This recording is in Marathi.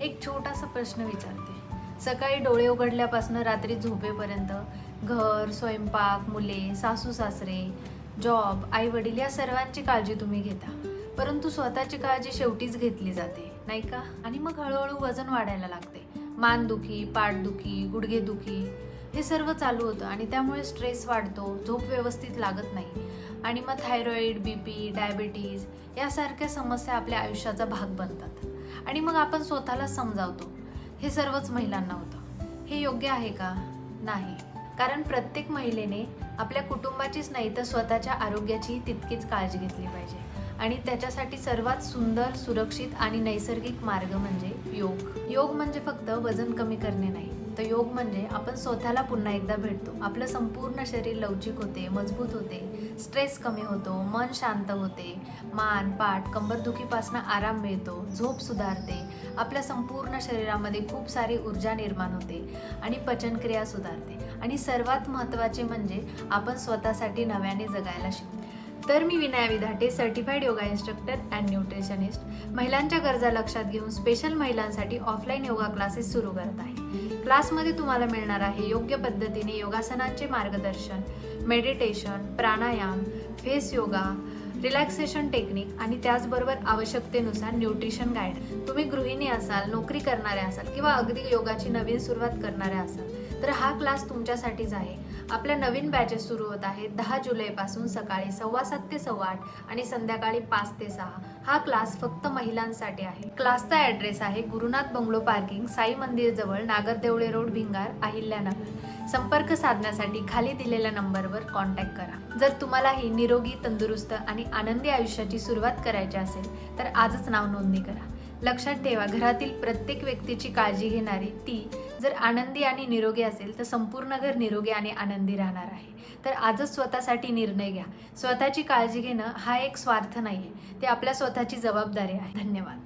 एक छोटासा प्रश्न विचारते. सकाळी डोळे उघडल्यापासून रात्री झोपेपर्यंत घर, स्वयंपाक, मुले, सासू सासरे, जॉब, आई वडील या सर्वांची काळजी तुम्ही घेता. परंतु स्वतःची काळजी शेवटीच घेतली जाते, नाही का? आणि मग हळूहळू वजन वाढायला लागते. मानदुखी, पाठदुखी, गुडघेदुखी हे सर्व चालू होतं आणि त्यामुळे स्ट्रेस वाढतो, झोप व्यवस्थित लागत नाही आणि मग थायरॉईड, BP, डायबिटीज यासारख्या समस्या आपल्या आयुष्याचा भाग बनतात. आणि मग आपण स्वतःला समजावतो हे सर्वच महिलांना होतं. हे योग्य आहे का? नाही. कारण प्रत्येक महिलेने आपल्या कुटुंबाचीच नाही तर स्वतःच्या आरोग्याचीही तितकीच काळजी घेतली पाहिजे. आणि त्याच्यासाठी सर्वात सुंदर, सुरक्षित आणि नैसर्गिक मार्ग म्हणजे योग. योग म्हणजे फक्त वजन कमी करणे नाही, तर योग म्हणजे आपण स्वतःला पुन्हा एकदा भेटतो. आपलं संपूर्ण शरीर लवचिक होते, मजबूत होते, स्ट्रेस कमी होतो, मन शांत होते, मान, पाठ, कंबरदुखीपासून आराम मिळतो, झोप सुधारते, आपल्या संपूर्ण शरीरामध्ये खूप सारी ऊर्जा निर्माण होते आणि पचनक्रिया सुधारते. आणि सर्वात महत्त्वाचे म्हणजे आपण स्वतःसाठी नव्याने जगायला शिकतो. तर मी Vinaya Vidhate, certified yoga instructor and nutritionist, महिलांच्या गरजा लक्षात घेऊन स्पेशल महिलांसाठी ऑफलाईन योगा क्लासेस सुरू करत आहे. क्लासमध्ये तुम्हाला मिळणार आहे योग्य पद्धतीने योगासनांचे मार्गदर्शन, मेडिटेशन, प्राणायाम, फेस योगा, रिलॅक्सेशन टेक्निक आणि त्याचबरोबर आवश्यकतेनुसार न्यूट्रिशन गाईड. तुम्ही गृहिणी असाल, नोकरी करणाऱ्या असाल किंवा अगदी योगाची नवीन सुरुवात करणाऱ्या असाल तर हा क्लास तुमच्यासाठीच आहे. आपल्या नवीन बॅचेस सुरू होत आहेत 10 जुलैपासून सकाळी 7:15 ते 8:15 आणि संध्याकाळी 5 ते 6. हा क्लास फक्त महिलांसाठी आहे. क्लासचा ॲड्रेस आहे गुरुनाथ बंगलो पार्किंग, साई मंदिर जवळ, नागरदेवळे रोड, भिंगार, अहिल्यानगर. संपर्क साधण्यासाठी खाली दिलेल्या नंबरवर कॉन्टॅक्ट करा. जर तुम्हालाही निरोगी, तंदुरुस्त आणि आनंदी आयुष्याची सुरुवात करायची असेल तर आजच नाव नोंदणी करा. लक्षात ठेवा, घरातील प्रत्येक व्यक्तीची काळजी घेणारी ती जर आनंदी आणि निरोगी असेल तर संपूर्ण घर निरोगी आणि आनंदी राहणार आहे. तर आजच स्वतःसाठी निर्णय घ्या. स्वतःची काळजी घेणं हा एक स्वार्थ नाही आहे, ते आपल्या स्वतःची जबाबदारी आहे. धन्यवाद.